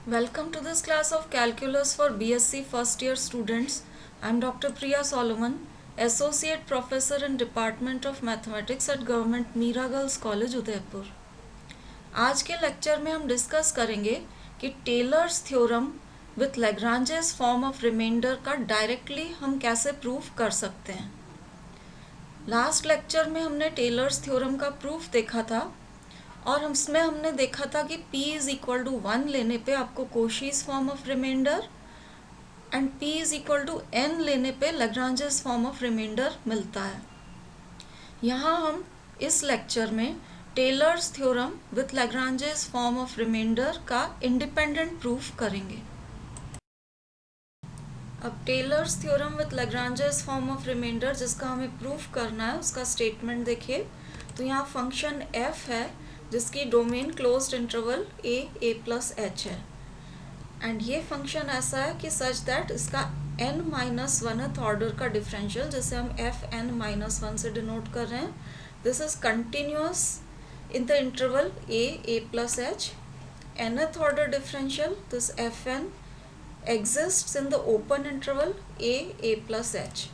Welcome to this class of Calculus for BSc first year students. I am Dr. Priya Solomon, Associate Professor in Department of Mathematics at Government Mira Girls College, Udaipur. आज के lecture में हम discuss करेंगे कि Taylor's theorem with Lagrange's form of remainder का directly हम कैसे proof कर सकते हैं। लास्ट लेक्चर में हमने टेलर्स थ्योरम का प्रूफ देखा था और उसमें हमने देखा था कि p इज इक्वल टू 1 लेने पे आपको Cauchy's form of remainder and p is equal to n लेने पे लैग्रांजेस फॉर्म ऑफ रिमाइंडर मिलता है। यहाँ हम इस लेक्चर में Taylor's theorem with Lagrange's form of remainder का इंडिपेंडेंट प्रूफ करेंगे। अब Taylor's theorem with Lagrange's form of remainder जिसका हमें प्रूफ करना है उसका स्टेटमेंट देखिए। तो यहाँ फंक्शन f है जिसकी domain closed interval a plus h है एंड ये फंक्शन ऐसा है कि सच दैट इसका n-1th ऑर्डर का डिफरेंशियल जिसे हम fn-1 से डिनोट कर रहे हैं, this is continuous in the interval a plus h। nth order differential this fn exists in the open interval a plus h.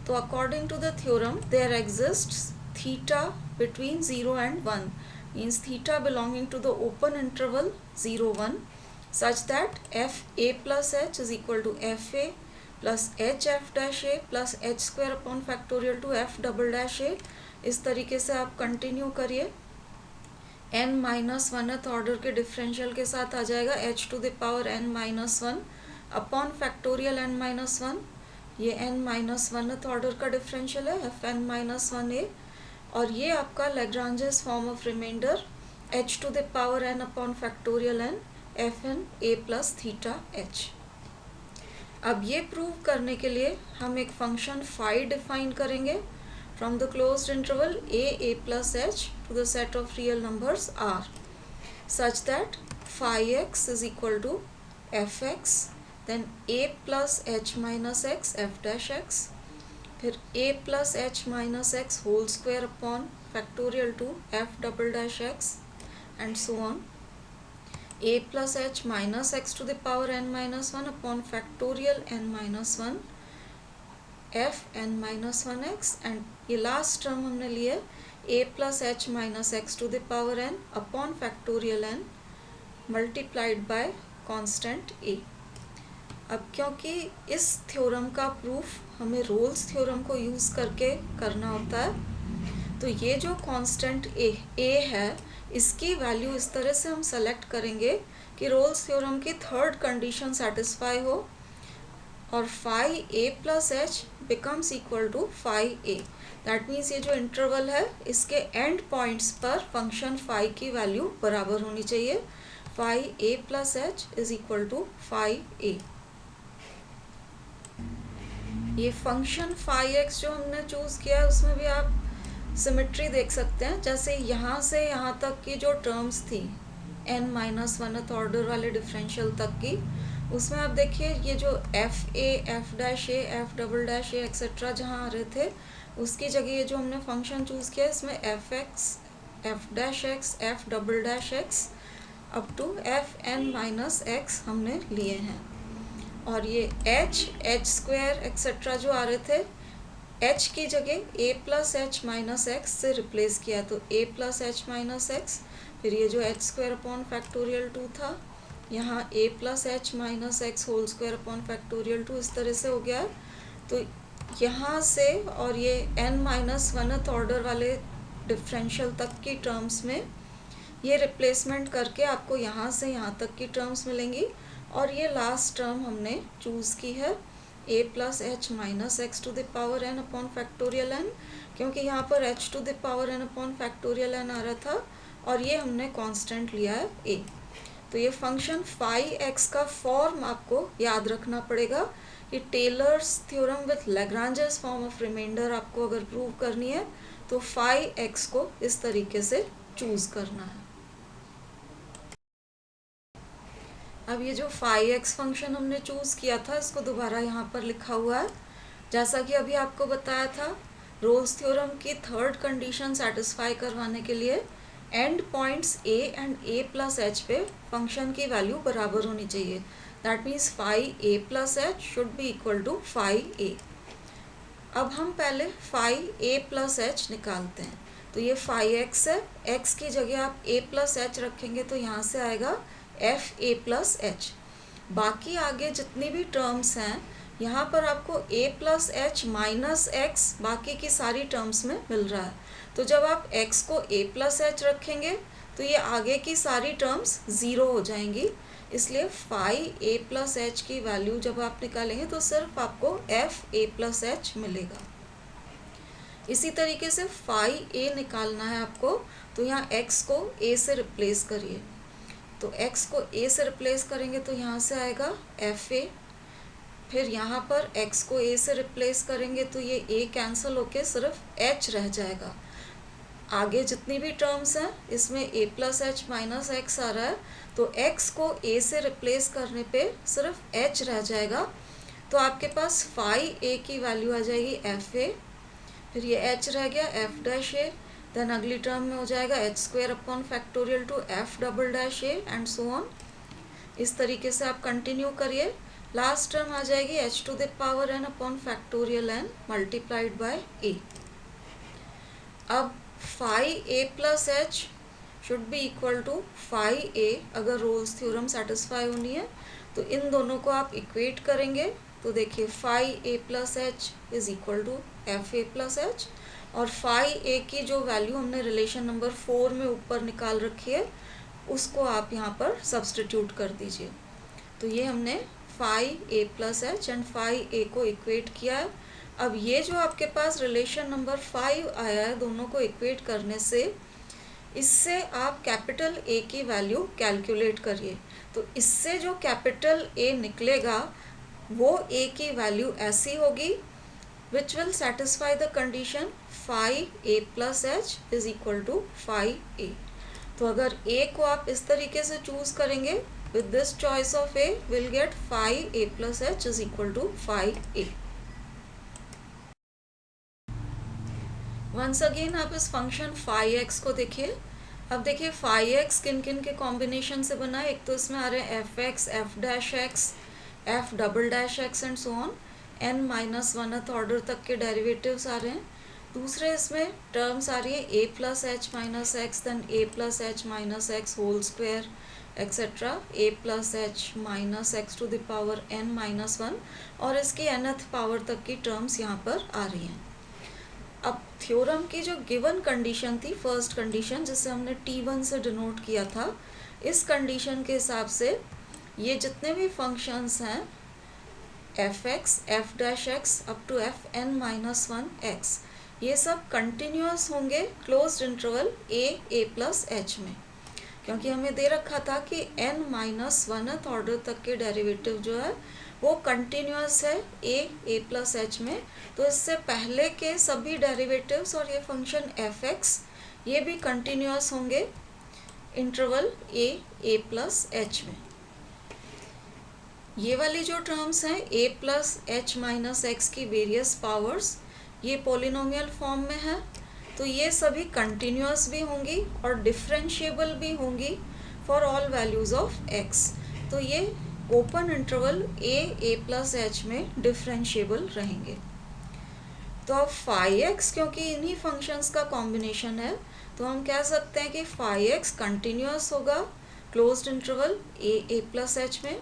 So according to the theorem there exists theta between 0 and 1, means theta belonging to the open interval 0 1 such that f a plus h is equal to f a plus h f dash a plus h square upon factorial to f double dash a। इस तरीके से आप continue करिए। n-1th order के differential के साथ आ जाएगा h to the power n-1 upon factorial n-1। ये n-1th ऑर्डर का डिफरेंशियल है fn-1a और ये आपका Lagrange's form of remainder h to the power n upon factorial n fn a plus theta h। अब ये प्रूव करने के लिए हम एक फंक्शन फाई डिफाइन करेंगे from the closed interval a plus h to the set of real numbers r such that phi x is equal to fx then a plus h minus x f dash x फिर a plus h minus x whole square upon factorial to f double dash x and so on a plus h minus x to the power n minus 1 upon factorial n minus 1 f n-1 x and ये last term हमने लिए a plus H minus x to the power n upon factorial n multiplied by constant a। अब क्योंकि इस theorem का proof हमें roles theorem को use करके करना होता है तो ये जो कांस्टेंट a है इसकी वैल्यू इस तरह से हम सेलेक्ट करेंगे कि रोल्स थ्योरम की थर्ड कंडीशन सेटिस्फाई हो और phi a plus h becomes equal to phi a। That means ये जो इंटरवल है इसके एंड पॉइंट्स पर फंक्शन फाई की वैल्यू बराबर होनी चाहिए। Phi a plus h is equal to phi a। ये फंक्शन फाई x जो हमने चूज किया है उसमें भी आप सिमेट्री देख सकते हैं। जैसे यहाँ से यहाँ तक की जो टर्म्स थी n-1th ऑर्डर वाले डिफरेंशियल तक की, उसमें आप देखिए ये जो F A F dash A F double dash A etcetera जहाँ आ रहे थे उसकी जगह ये जो हमने फंक्शन चूज़ किया इसमें f x f dash x f double dash x up to f n minus x हमने लिए हैं और ये एच स्क्वायर एक्सेट्रा जो आ रहे थे एच की जगह ए प्लस एच माइनस एक्स से रिप्लेस किया तो ए प्लस एच माइनस एक्स। फिर ये जो एच स्क्वायर अपॉन फैक्टोरियल 2 था यहाँ a plus H minus x whole square upon factorial 2 इस तरह से हो गया। तो यहाँ से और ये n-1th ऑर्डर वाले डिफरेंशियल तक की टर्म्स में ये रिप्लेसमेंट करके आपको यहाँ से यहाँ तक की टर्म्स मिलेंगी और ये लास्ट टर्म हमने चूज़ की है a plus H minus x to the power n upon factorial n, क्योंकि यहाँ पर h to the power n upon factorial n आ रहा था और ये हमने कांस्टेंट लिया है a। तो ये फंक्शन फाई एक्स का फॉर्म आपको याद रखना पड़ेगा कि Taylor's theorem with Lagrange's form of remainder आपको अगर प्रूव करनी है तो फाई एक्स को इस तरीके से चूज करना है। अब ये जो फाई एक्स फंक्शन हमने चूज किया था इसको दोबारा यहाँ पर लिखा हुआ है। जैसा कि अभी आपको बताया था रोल्स थ्योरम की थर्ड कंडीशन सेटिस्फाई करवाने के लिए end points A and A plus H पे फंक्शन की वैल्यू बराबर होनी चाहिए. That means phi A plus H should be equal to phi A. अब हम पहले फाई ए प्लस एच निकालते हैं. तो ये फाई एक्स है, एक्स की जगह आप ए प्लस एच रखेंगे तो यहाँ से आएगा एफ ए प्लस एच. बाकी आगे जितनी भी टर्म्स हैं यहाँ पर आपको a plus H minus x बाकी की सारी टर्म्स में मिल रहा है. तो जब आप x को a प्लस एच रखेंगे तो ये आगे की सारी टर्म्स ज़ीरो हो जाएंगी. इसलिए फाई a प्लस एच की वैल्यू जब आप निकालेंगे तो सिर्फ आपको एफ ए प्लस एच मिलेगा. इसी तरीके से फाई a निकालना है आपको. तो यहाँ x को a से रिप्लेस करिए. तो x को a से रिप्लेस करेंगे तो यहाँ से आएगा एफ ए. फिर यहाँ पर x को a से रिप्लेस करेंगे तो ये a कैंसिल होके सिर्फ h रह जाएगा. आगे जितनी भी टर्म्स हैं इसमें a plus H minus X आ रहा है तो x को a से रिप्लेस करने पे सिर्फ h रह जाएगा. तो आपके पास फाई a की वैल्यू आ जाएगी एफ ए. फिर ये h रह गया एफ डैश ए. देन अगली टर्म में हो जाएगा H square upon factorial two F double dash A and so on. इस तरीके से आप कंटिन्यू करिए. लास्ट टर्म आ जाएगी h to the power n upon factorial n multiplied by a. अब phi a plus H should be equal to phi a. अगर Rolle's theorem satisfy होनी है तो इन दोनों को आप इक्वेट करेंगे. तो देखिए phi a plus h is equal to f a plus h. और फाई a की जो वैल्यू हमने रिलेशन नंबर 4 में ऊपर निकाल रखी है उसको आप यहाँ पर सब्सटीट्यूट कर दीजिए. तो ये हमने phi a plus h and phi a को इक्वेट किया है. अब ये जो आपके पास रिलेशन नंबर 5 आया है दोनों को इक्वेट करने से इससे आप कैपिटल A की वैल्यू कैलकुलेट करिए. तो इससे जो कैपिटल A निकलेगा वो A की वैल्यू ऐसी होगी which will satisfy the condition phi a plus h is equal to phi a. तो अगर A को आप इस तरीके से चूज करेंगे with this choice of A we'll get phi a plus h is equal to phi a. Once again आप इस फंक्शन phi x को देखिए. अब देखिए phi x किन किन के कॉम्बिनेशन से बना है. एक तो इसमें आ रहे हैं f x, f dash x, f double dash x and so on. n minus वनथ order तक के डेरिवेटिव्स आ रहे हैं. दूसरे इसमें टर्म्स आ रही है a plus H minus x then a plus H minus x whole square etcetera a plus H minus x to the power n minus one. और इसकी nth पावर तक की टर्म्स यहाँ पर आ रही हैं. अब थ्योरम की जो गिवन कंडीशन थी फर्स्ट कंडीशन जिसे हमने T1 से डिनोट किया था, इस कंडीशन के हिसाब से ये जितने भी फंक्शंस हैं f x, f dash x up to f n minus one x ये सब कंटिन्यूअस होंगे closed interval a plus h में. क्योंकि हमें दे रखा था कि n माइनस वनथ ऑर्डर तक के डेरिवेटिव जो है वो कंटिन्यूअस है ए प्लस एच में. तो इससे पहले के सभी डेरिवेटिव्स और ये फंक्शन एफ एक्स ये भी कंटिन्यूअस होंगे इंटरवल ए प्लस एच में. ये वाली जो टर्म्स हैं ए प्लस एच माइनस एक्स की वेरियस पावर्स ये पोलिनोमियल फॉर्म में है. तो ये सभी कंटिन्यूअस भी होंगी और डिफरेंशिएबल भी होंगी for all values of x. तो ये open interval a plus h में डिफरेंशिएबल रहेंगे. तो अब फाई एक्स क्योंकि इन्हीं फंक्शंस का कॉम्बिनेशन है तो हम कह सकते हैं कि फाई एक्स कंटिन्यूअस होगा closed interval a plus h में.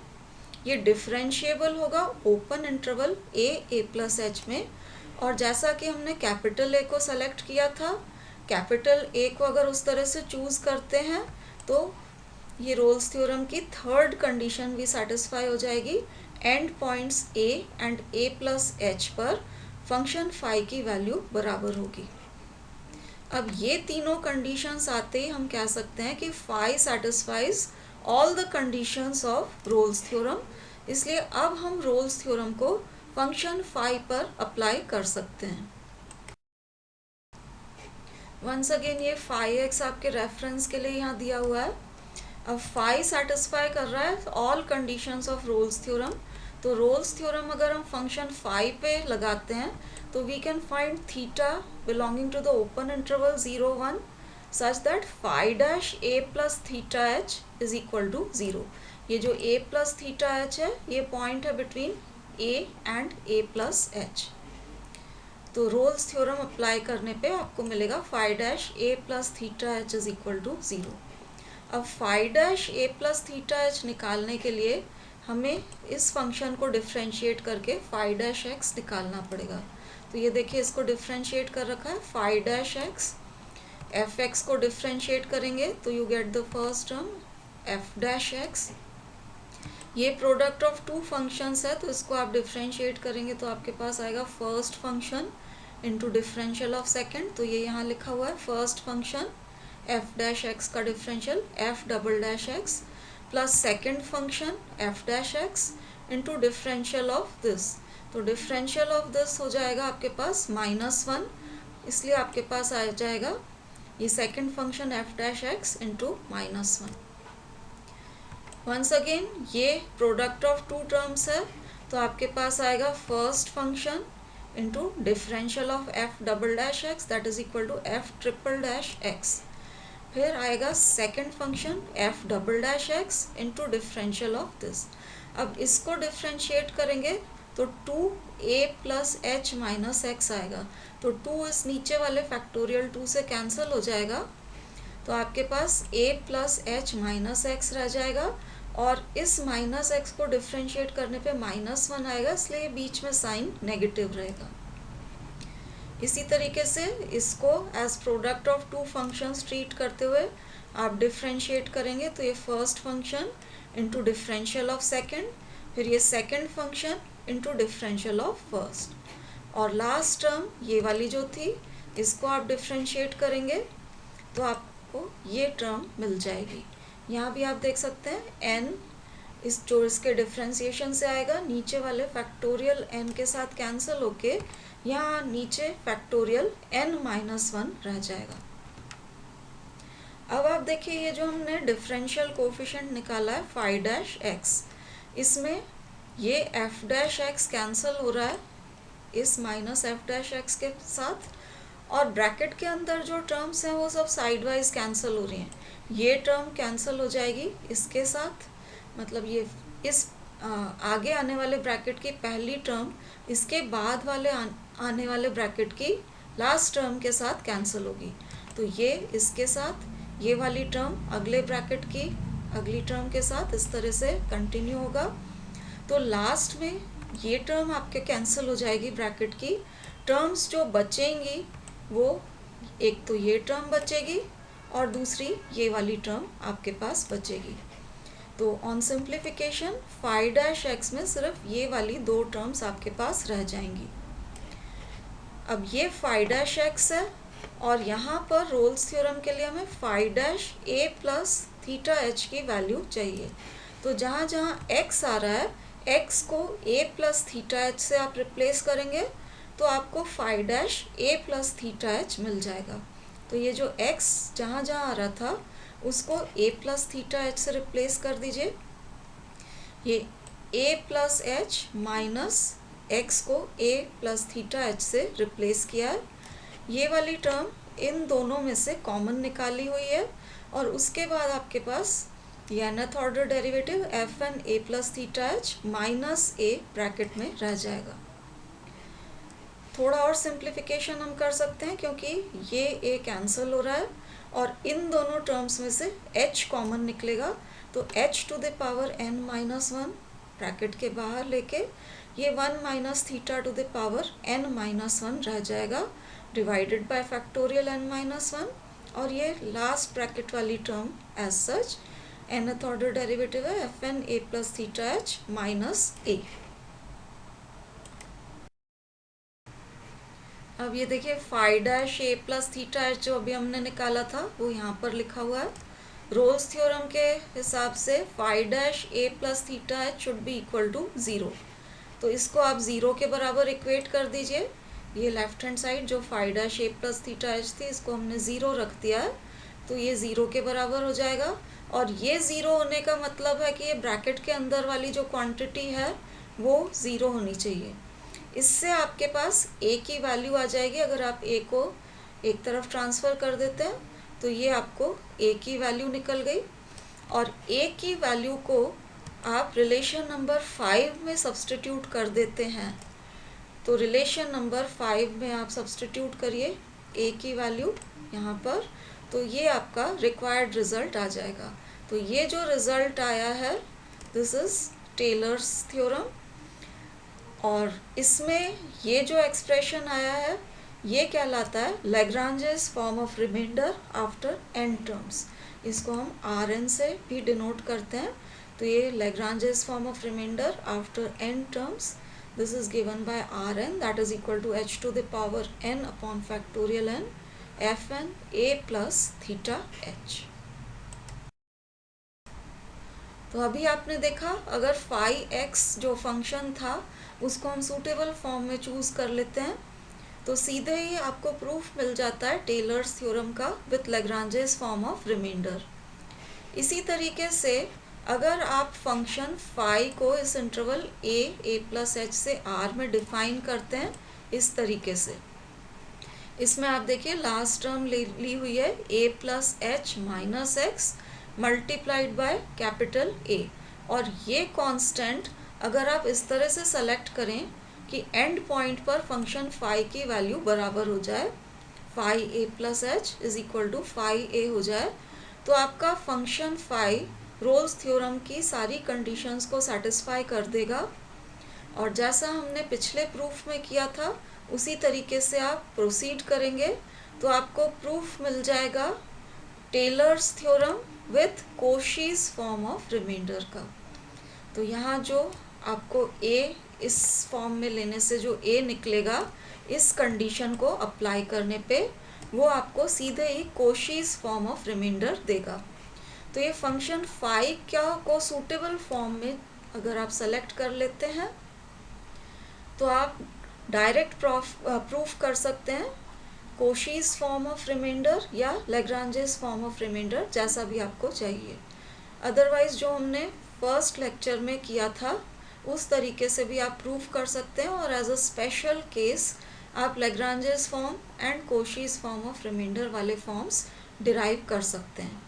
ये डिफरेंशिएबल होगा open interval a plus h में. और जैसा कि हमने कैपिटल ए को सेलेक्ट किया था, कैपिटल ए को अगर उस तरह से चूज़ करते हैं तो ये रोल्स थ्योरम की थर्ड कंडीशन भी सेटिस्फाई हो जाएगी. And points A and A plus H पर फंक्शन फाई की वैल्यू बराबर होगी. अब ये तीनों कंडीशंस आते ही हम कह सकते हैं कि phi satisfies all the conditions of Rolle's theorem. इसलिए अब हम रोल्स थ्योरम को फंक्शन फाई पर अप्लाई कर सकते हैं. वंस अगेन ये फाई एक्स आपके रेफरेंस के लिए यहाँ दिया हुआ है. अब फाई सेटिस्फाई कर रहा है all conditions of Rolle's theorem. तो रोल्स थ्योरम अगर हम फंक्शन फाई पे लगाते हैं तो we can find theta belonging to the open interval 0 1 such that phi dash A plus theta h is equal to 0। ये जो a प्लस थीटा एच है ये पॉइंट है between a and a plus h. तो Rolle's theorem apply करने पे आपको मिलेगा phi dash A plus theta h is equal to 0। अब फाई डैश ए प्लस थीटा एच निकालने के लिए हमें इस फंक्शन को डिफ्रेंशिएट करके फाई डैश एक्स निकालना पड़ेगा। तो ये देखिए इसको डिफ्रेंशिएट कर रखा है phi dash x. F x को डिफ्रेंशिएट करेंगे तो you get the first term f dash x. ये प्रोडक्ट ऑफ टू फंक्शंस है तो इसको आप डिफ्रेंशिएट करेंगे तो आपके पास आएगा first function into differential of second. तो ये यहाँ लिखा हुआ है first function F dash X का differential F double dash X plus second function F dash x into differential of this. तो डिफरेंशियल ऑफ दिस हो जाएगा आपके पास -1, इसलिए आपके पास आ जाएगा ये second function F dash x into -1। Once again ये प्रोडक्ट ऑफ टू टर्म्स है तो आपके पास आएगा first function into differential of f double dash x that is equal to f triple dash x. फिर आएगा second function f double dash x into differential of this. अब इसको differentiate करेंगे तो 2a plus H minus x आएगा। तो 2 इस नीचे वाले फैक्टोरियल 2 से कैंसिल हो जाएगा तो आपके पास a plus H minus x रह जाएगा और इस माइनस एक्स को डिफ्रेंशिएट करने पे -1 आएगा, इसलिए बीच में साइन नेगेटिव रहेगा। इसी तरीके से इसको as product of two functions treat करते हुए आप डिफ्रेंशिएट करेंगे तो ये first function into differential of second, फिर ये second function into differential of first और लास्ट टर्म ये वाली जो थी इसको आप डिफ्रेंशिएट करेंगे तो आपको ये टर्म मिल जाएगी। यहाँ भी आप देख सकते हैं n इस जो इसके डिफ्रेंशिएशन से आएगा नीचे वाले फैक्टोरियल n के साथ कैंसिल होके यहाँ नीचे फैक्टोरियल n-1 रह जाएगा। अब आप देखिए ये जो हमने डिफरेंशियल कोफिशिएंट निकाला है फाई डैश एक्स, इसमें ये एफ डैश एक्स कैंसिल हो रहा है इस माइनस एफ डैश एक्स के साथ और ब्रैकेट के अंदर जो टर्म्स हैं वो सब साइड वाइज कैंसिल हो रही हैं। ये टर्म कैंसिल हो जाएगी इसके साथ, मतलब ये इस आगे आने वाले ब्रैकेट की पहली टर्म इसके बाद वाले आने वाले ब्रैकेट की लास्ट टर्म के साथ कैंसिल होगी। तो ये इसके साथ ये वाली टर्म अगले ब्रैकेट की अगली टर्म के साथ इस तरह से कंटिन्यू होगा। तो लास्ट में ये टर्म आपके कैंसिल हो जाएगी ब्रैकेट की। टर्म्स जो बचेंगी वो एक तो ये टर्म बचेगी और दूसरी ये वाली टर्म आपके पास बचेगी। तो on simplification phi dash x में सिर्फ ये वाली दो टर्म्स आपके पास रह जाएंगी। अब ये फाई डैश एक्स है और यहाँ पर रोल्स थ्योरम के लिए हमें फाई डैश ए प्लस थीटा एच की वैल्यू चाहिए। तो जहाँ जहाँ एक्स आ रहा है एक्स को ए प्लस थीटा एच से आप रिप्लेस करेंगे तो आपको फाई डैश ए प्लस थीटा एच मिल जाएगा। तो ये जो एक्स जहाँ जहाँ आ रहा था उसको a प्लस थीटा एच से रिप्लेस कर दीजिए। ये a plus H minus x को a प्लस थीटा एच से रिप्लेस किया है। ये वाली टर्म इन दोनों में से कॉमन निकाली हुई है और उसके बाद आपके पास ये nth order derivative f N A plus theta H minus a bracket में रह जाएगा। थोड़ा और सिंप्लीफिकेशन हम कर सकते हैं क्योंकि ये a कैंसिल हो रहा है और इन दोनों टर्म्स में से h कॉमन निकलेगा तो h to the power n-1 bracket के बाहर लेके ये 1 minus theta to the power n-1 रह जाएगा डिवाइडेड बाय फैक्टोरियल n-1 और ये लास्ट ब्रैकेट वाली term as such nth order derivative है F N A plus theta H minus A. अब ये देखिए फाई डैश ए प्लस थीटा एच जो अभी हमने निकाला था वो यहाँ पर लिखा हुआ है। रोल्स थ्योरम के हिसाब से phi dash A plus theta h should be equal to 0। तो इसको आप 0 के बराबर इक्वेट कर दीजिए। ये लेफ्ट हैंड साइड जो फाई डैश ए प्लस थीटा एच थी इसको हमने 0 रख दिया है तो ये 0 के बराबर हो जाएगा और ये 0 होने का मतलब है कि ये ब्रैकेट के अंदर वाली जो क्वांटिटी है वो 0 होनी चाहिए। इससे आपके पास a की वैल्यू आ जाएगी। अगर आप a को एक तरफ ट्रांसफ़र कर देते हैं तो ये आपको a की वैल्यू निकल गई, और a की वैल्यू को आप रिलेशन नंबर 5 में सब्स्टिट्यूट कर देते हैं। तो रिलेशन नंबर 5 में आप सब्स्टिट्यूट करिए a की वैल्यू यहाँ पर, तो ये आपका रिक्वायर्ड रिजल्ट आ जाएगा। तो ये जो रिजल्ट आया है दिस इज टेलर्स थ्योरम, और इसमें ये जो एक्सप्रेशन आया है ये कहलाता है Lagrange's form of remainder after n terms. इसको हम Rn से भी डिनोट करते हैं। तो ये Lagrange's form of remainder after n terms, this is given by Rn, that is equal to h to the power n upon factorial n fn a plus theta h। तो अभी आपने देखा अगर फाई x जो function था उसको हम suitable form में चूज कर लेते हैं तो सीधे ही आपको प्रूफ मिल जाता है टेलर्स थ्योरम का with Lagrange's form of remainder. इसी तरीके से अगर आप फंक्शन फाई को इस इंटरवल a प्लस एच से r में डिफाइन करते हैं इस तरीके से, इसमें आप देखिए लास्ट टर्म ली हुई है a plus H minus x multiplied by capital A, और ये कांस्टेंट अगर आप इस तरह से सेलेक्ट करें कि एंड पॉइंट पर फंक्शन फाई की वैल्यू बराबर हो जाए, phi a plus h is equal to phi a हो जाए, तो आपका फंक्शन फाई रोल्स थ्योरम की सारी कंडीशंस को सेटिस्फाई कर देगा। और जैसा हमने पिछले प्रूफ में किया था उसी तरीके से आप प्रोसीड करेंगे तो आपको प्रूफ मिल जाएगा Taylor's theorem with Cauchy's form of remainder का। तो यहाँ जो आपको a इस फॉर्म में लेने से जो a निकलेगा इस कंडीशन को अप्लाई करने पे वो आपको सीधे ही कोशीज फॉर्म ऑफ रिमाइंडर देगा। तो ये फंक्शन फाई क्या को सूटेबल फॉर्म में अगर आप सेलेक्ट कर लेते हैं तो आप डायरेक्ट प्रूफ कर सकते हैं कोशीज फॉर्म ऑफ रिमाइंडर या लैग्रांजेस फॉर्म ऑफ रिमाइंडर, जैसा भी आपको चाहिए। अदरवाइज जो हमने फर्स्ट लेक्चर में किया था उस तरीके से भी आप प्रूफ कर सकते हैं, और एज अ स्पेशल केस आप Lagrange's form and Cauchy's form of remainder वाले फॉर्म्स डिराइव कर सकते हैं।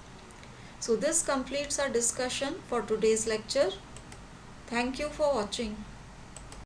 So this completes our discussion for today's lecture. Thank you for watching.